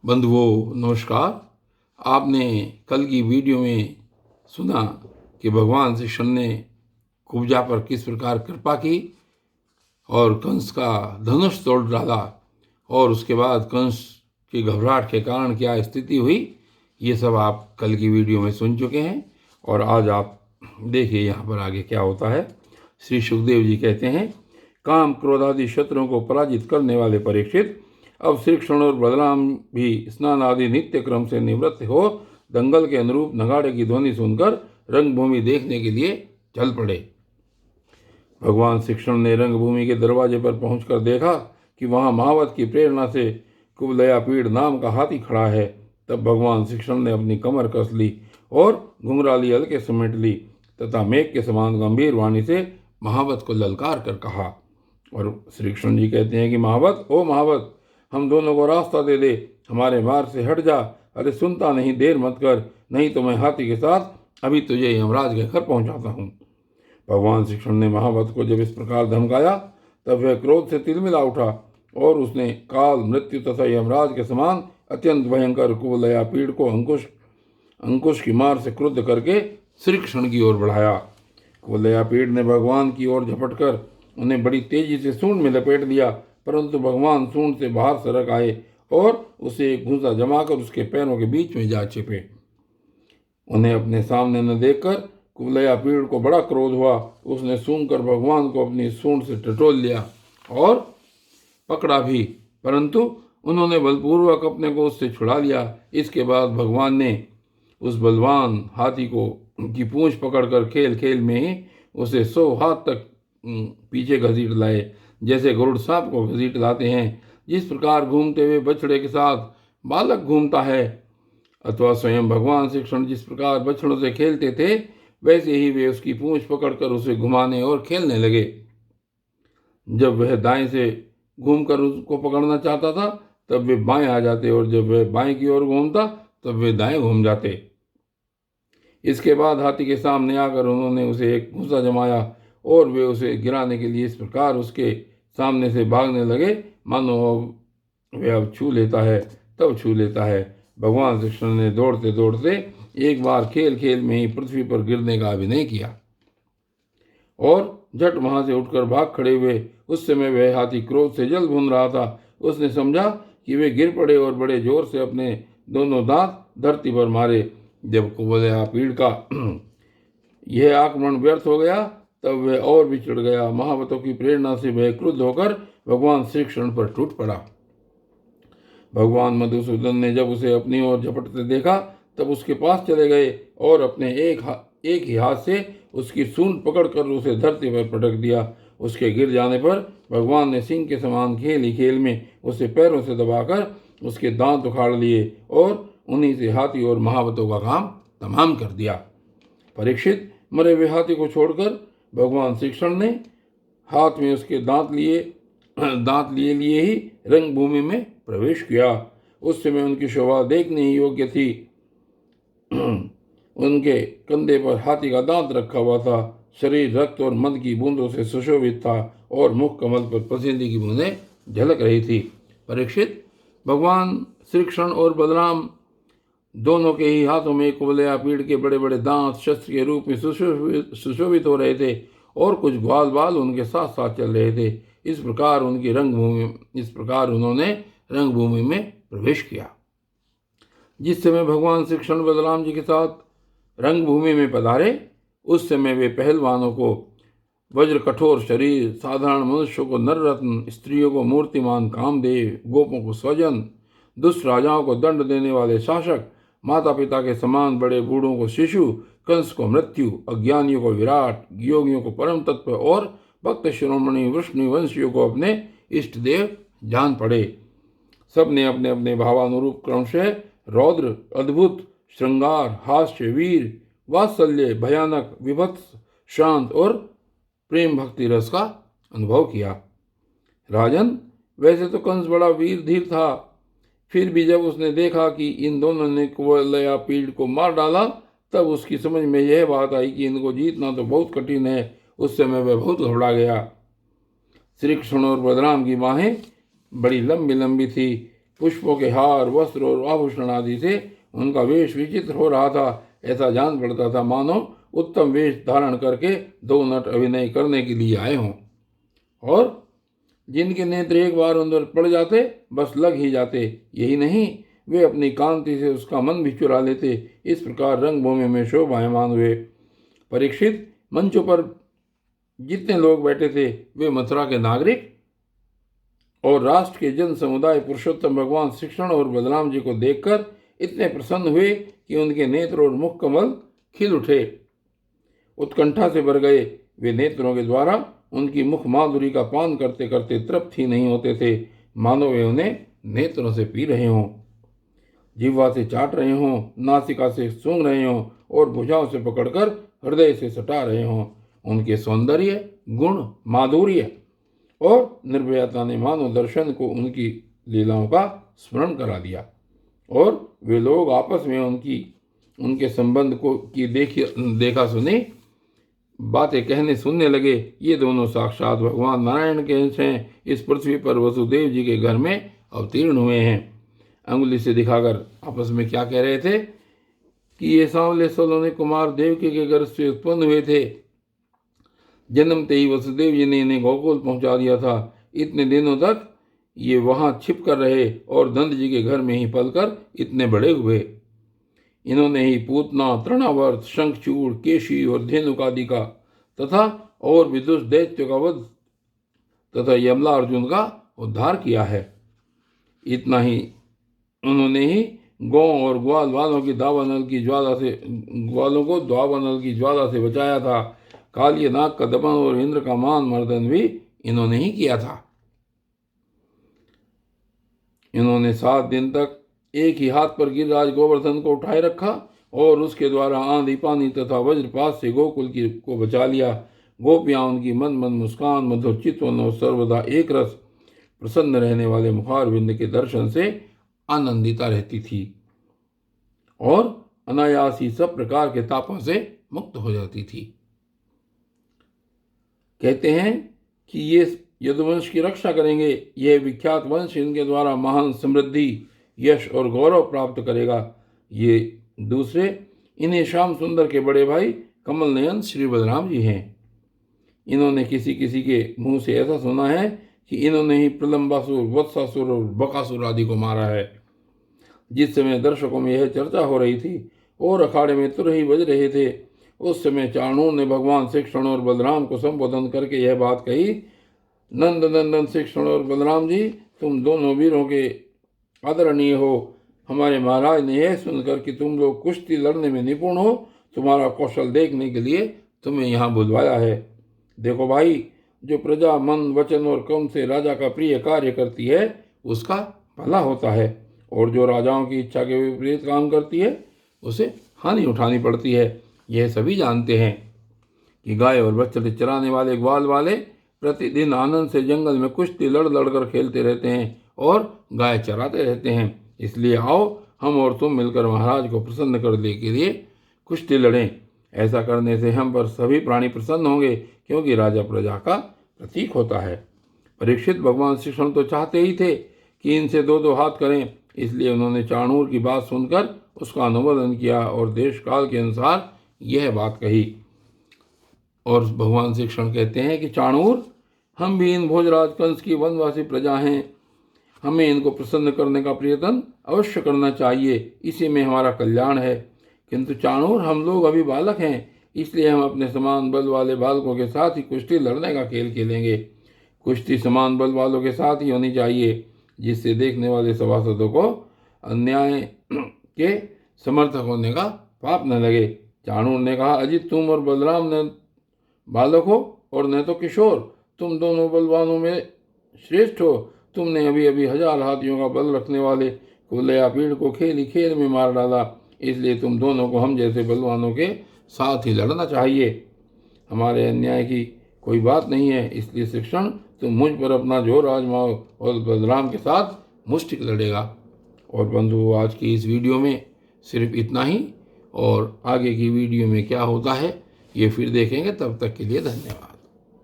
बंधुओं नमस्कार। आपने कल की वीडियो में सुना कि भगवान श्री कृष्ण ने कुब्जा पर किस प्रकार कृपा की और कंस का धनुष तोड़ डाला और उसके बाद कंस की घबराहट के कारण क्या स्थिति हुई, ये सब आप कल की वीडियो में सुन चुके हैं। और आज आप देखिए यहाँ पर आगे क्या होता है। श्री सुखदेव जी कहते हैं, काम क्रोध आदि शत्रुओं को पराजित करने वाले परीक्षित, अब श्री कृष्ण और बलराम भी स्नान आदि नित्य क्रम से निवृत्त हो दंगल के अनुरूप नगाड़े की ध्वनि सुनकर रंगभूमि देखने के लिए चल पड़े। भगवान श्री कृष्ण ने रंगभूमि के दरवाजे पर पहुंचकर देखा कि वहां महावत की प्रेरणा से कुवलयापीड़ नाम का हाथी खड़ा है। तब भगवान श्री कृष्ण ने अपनी कमर कस ली और घुंघराली हल्के समेट ली तथा मेघ के समान गंभीर वाणी से महावत को ललकार कर कहा। और श्री कृष्ण जी कहते हैं कि महावत, ओ महावत, हम दोनों को रास्ता दे दे, हमारे मार्ग से हट जा। अरे सुनता नहीं, देर मत कर, नहीं तो मैं हाथी के साथ अभी तुझे यमराज के घर पहुंचाता हूँ। भगवान श्री कृष्ण ने महावत को जब इस प्रकार धमकाया तब वह क्रोध से तिलमिला उठा और उसने काल, मृत्यु तथा यमराज के समान अत्यंत भयंकर कुवलयापीड़ को अंकुश की मार से क्रुद्ध करके श्री कृष्ण की ओर बढ़ाया। कुवलयापीड़ ने भगवान की ओर झपटकर उन्हें बड़ी तेजी से सूंड में लपेट लिया, परंतु भगवान सूंड से बाहर सरक आए और उसे एक घूंसा जमाकर उसके पैरों के बीच में जा छिपे। उन्हें अपने सामने न देखकर कुवलयापीड़ को बड़ा क्रोध हुआ। उसने सूंघकर भगवान को अपनी सूंड से टटोल लिया और पकड़ा भी, परंतु उन्होंने बलपूर्वक अपने को उससे छुड़ा लिया। इसके बाद भगवान ने उस बलवान हाथी को की पूंछ पकड़कर खेल खेल में ही उसे 100 हाथ तक पीछे घसीट लाए, जैसे गरुड़ सांप को घसीट लाते हैं। जिस प्रकार घूमते हुए बछड़े के साथ बालक घूमता है, अथवा स्वयं भगवान श्री कृष्ण जिस प्रकार बछड़ों से खेलते थे, वैसे ही वे उसकी पूंछ पकड़कर उसे घुमाने और खेलने लगे। जब वह दाएं से घूमकर उसको पकड़ना चाहता था तब वे बाएं आ जाते और जब वह बाएं की ओर घूमता तब वे दाएं घूम जाते। इसके बाद हाथी के सामने आकर उन्होंने उसे एक घूंसा जमाया और वे उसे गिराने के लिए इस प्रकार उसके सामने से भागने लगे मानो वे अब छू लेता है तब छू लेता है। भगवान श्री कृष्ण ने दौड़ते दौड़ते एक बार खेल खेल में ही पृथ्वी पर गिरने का अभिनय किया और झट वहां से उठकर भाग खड़े हुए। उस समय वह हाथी क्रोध से जल भून रहा था। उसने समझा कि वे गिर पड़े और बड़े जोर से अपने दोनों दांत धरती पर मारे। जब कुवलयापीड़ का यह आक्रमण व्यर्थ हो गया तब वह और भी चिढ़ गया। महावतों की प्रेरणा से वह क्रुद्ध होकर भगवान श्री कृष्ण पर टूट पड़ा। भगवान मधुसूदन ने जब उसे अपनी ओर झपटते देखा तब उसके पास चले गए और अपने एक ही हाथ से उसकी सूंड पकड़कर उसे धरती पर पटक दिया। उसके गिर जाने पर भगवान ने सिंह के समान खेल ही खेल में उसे पैरों से दबाकर उसके दांत उखाड़ लिए और उन्हीं से हाथी और महावतों का काम तमाम कर दिया। परीक्षित, मरे हुए हाथी को छोड़कर भगवान श्री कृष्ण ने हाथ में उसके दांत लिए ही रंगभूमि में प्रवेश किया। उस समय उनकी शोभा देखने ही योग्य थी। उनके कंधे पर हाथी का दांत रखा हुआ था, शरीर रक्त और मद की बूंदों से सुशोभित था और मुख कमल पर पसीने की बूंदें झलक रही थी। परीक्षित, भगवान श्री कृष्ण और बलराम दोनों के ही हाथों में कुवलयापीड़ के बड़े बड़े दांत शस्त्र के रूप में सुशोभित हो रहे थे और कुछ ग्वाल बाल उनके साथ साथ चल रहे थे। इस प्रकार उन्होंने रंगभूमि में प्रवेश किया। जिस समय भगवान श्री कृष्ण बलराम जी के साथ रंगभूमि में पधारे, उस समय वे पहलवानों को वज्र कठोर शरीर, साधारण मनुष्यों को नररत्न, स्त्रियों को मूर्तिमान कामदेव, गोपों को स्वजन, दुष्ट राजाओं को दंड देने वाले शासक, माता पिता के समान बड़े बूढ़ों को शिशु, कंस को मृत्यु, अज्ञानियों को विराट, योगियों को परम तत्व और भक्त शिरोमणि विष्णु वंशियों को अपने इष्ट देव जान पड़े। सबने अपने अपने भावानुरूप क्रमशः रौद्र, अद्भुत, श्रृंगार, हास्य, वीर, वात्सल्य, भयानक, विभत्स, शांत और प्रेम भक्ति रस का अनुभव किया। राजन, वैसे तो कंस बड़ा वीर धीर था, फिर भी जब उसने देखा कि इन दोनों ने कुवलयापीड़ को मार डाला तब उसकी समझ में यह बात आई कि इनको जीतना तो बहुत कठिन है। उस समय वह बहुत घबरा गया। श्री कृष्ण और बलराम की बाहें बड़ी लंबी लंबी थी पुष्पों के हार, वस्त्र और आभूषण आदि से उनका वेश विचित्र हो रहा था। ऐसा जान पड़ता था मानो उत्तम वेश धारण करके दो नट अभिनय करने के लिए आए हों, और जिनके नेत्र एक बार अंदर पड़ जाते बस लग ही जाते। यही नहीं, वे अपनी कांति से उसका मन भी चुरा लेते। इस प्रकार रंगभूमि में शोभायमान हुए। परीक्षित, मंचों पर जितने लोग बैठे थे वे मथुरा के नागरिक और राष्ट्र के जन समुदाय पुरुषोत्तम भगवान श्री कृष्ण और बलराम जी को देखकर इतने प्रसन्न हुए कि उनके नेत्र और मुख कमल खिल उठे। उत्कंठा से भर गए वे नेत्रों के द्वारा उनकी मुख माधुरी का पान करते करते तृप्त ही नहीं होते थे, मानो वे उन्हें नेत्रों से पी रहे हों, जिह्वा से चाट रहे हों, नासिका से सूंघ रहे हों और भुजाओं से पकड़कर हृदय से सटा रहे हों। उनके सौंदर्य, गुण, माधुर्य और निर्भयता ने मानव दर्शन को उनकी लीलाओं का स्मरण करा दिया, और वे लोग आपस में उनके संबंध को की देखा सुनी बातें कहने सुनने लगे। ये दोनों साक्षात भगवान नारायण के अंश हैं, इस पृथ्वी पर वसुदेव जी के घर में अवतीर्ण हुए हैं। अंगुली से दिखाकर आपस में क्या कह रहे थे कि ये सांवले सलोने कुमार देवकी के घर से उत्पन्न हुए थे। जन्मते ही वसुदेव जी ने इन्हें गोकुल पहुंचा दिया था। इतने दिनों तक ये वहां छिप कर रहे और नंद जी के घर में ही पलकर इतने बड़े हुए। इन्होंने ही पूतना, तृणावर्त, शंखचूड़, केशी और धेनुक आदि का तथा और विदुष दैत्य का वध तथा यमला अर्जुन का उद्धार किया है। इतना ही उन्होंने ही गौ और ग्वाल वालों को दावानल की ज्वाला से बचाया था। कालिय नाग का दमन और इंद्र का मान मर्दन भी इन्होंने ही किया था। इन्होंने 7 दिन तक एक ही हाथ पर गिरिराज गोवर्धन को उठाए रखा और उसके द्वारा आंधी, पानी तथा वज्रपात से गोकुल को बचा लिया। गोपियां उनकी मन मुस्कान, मधुर चितवन और सर्वदा एक रस प्रसन्न रहने वाले मुखारविंद के दर्शन से आनंदिता रहती थी और अनायास ही सब प्रकार के तापों से मुक्त हो जाती थी। कहते हैं कि ये यदुवंश की रक्षा करेंगे। यह विख्यात वंश इनके द्वारा महान समृद्धि, यश और गौरव प्राप्त करेगा। ये दूसरे इन्हें श्याम सुंदर के बड़े भाई कमल नयन श्री बलराम जी हैं। इन्होंने किसी के मुंह से ऐसा सुना है कि इन्होंने ही प्रलंबासुर, वत्सासुर और बकासुर आदि को मारा है। जिस समय दर्शकों में यह चर्चा हो रही थी और अखाड़े में तुरही बज रहे थे, उस समय चाणूर ने भगवान श्री कृष्ण और बलराम को संबोधन करके यह बात कही, नंद नंदन श्री कृष्ण और बलराम जी, तुम दोनों वीरों के आदरणीय हो। हमारे महाराज ने यह सुनकर कि तुम लोग कुश्ती लड़ने में निपुण हो, तुम्हारा कौशल देखने के लिए तुम्हें यहाँ बुलवाया है। देखो भाई, जो प्रजा मन, वचन और कर्म से राजा का प्रिय कार्य करती है उसका भला होता है, और जो राजाओं की इच्छा के विपरीत काम करती है उसे हानि उठानी पड़ती है। यह सभी जानते हैं कि गाय और बछड़े चराने वाले ग्वाल वाले प्रतिदिन आनंद से जंगल में कुश्ती लड़ कर खेलते रहते हैं और गाय चराते रहते हैं। इसलिए आओ, हम और तुम मिलकर महाराज को प्रसन्न करने के लिए कुश्ती लड़ें। ऐसा करने से हम पर सभी प्राणी प्रसन्न होंगे, क्योंकि राजा प्रजा का प्रतीक होता है। परीक्षित, भगवान श्री कृष्ण तो चाहते ही थे कि इनसे 2 हाथ करें, इसलिए उन्होंने चाणूर की बात सुनकर उसका अनुमोदन किया और देश काल के अनुसार यह बात कही। और भगवान श्री कृष्ण कहते हैं कि चाणूर, हम भी इन भोजराज कंस की वनवासी प्रजा हैं। हमें इनको प्रसन्न करने का प्रयत्न अवश्य करना चाहिए, इसी में हमारा कल्याण है। किंतु चाणूर, हम लोग अभी बालक हैं, इसलिए हम अपने समान बल वाले बालकों के साथ ही कुश्ती लड़ने का खेल खेलेंगे। कुश्ती समान बल वालों के साथ ही होनी चाहिए, जिससे देखने वाले सभासदों को अन्याय के समर्थक होने का पाप न लगे। चाणूर ने कहा, अजित, तुम और बलराम न बालक हो और न तो किशोर, तुम दोनों बलवानों में श्रेष्ठ हो। तुमने अभी अभी 1000 हाथियों का बल रखने वाले कुलया पीड़ को खेल ही खेल में मार डाला, इसलिए तुम दोनों को हम जैसे बलवानों के साथ ही लड़ना चाहिए। हमारे अन्याय की कोई बात नहीं है, इसलिए श्री कृष्ण, तुम मुझ पर अपना जोर आजमाओ और बलराम के साथ मुष्टिक लड़ेगा। और बंधु, आज की इस वीडियो में सिर्फ इतना ही, और आगे की वीडियो में क्या होता है ये फिर देखेंगे। तब तक के लिए धन्यवाद।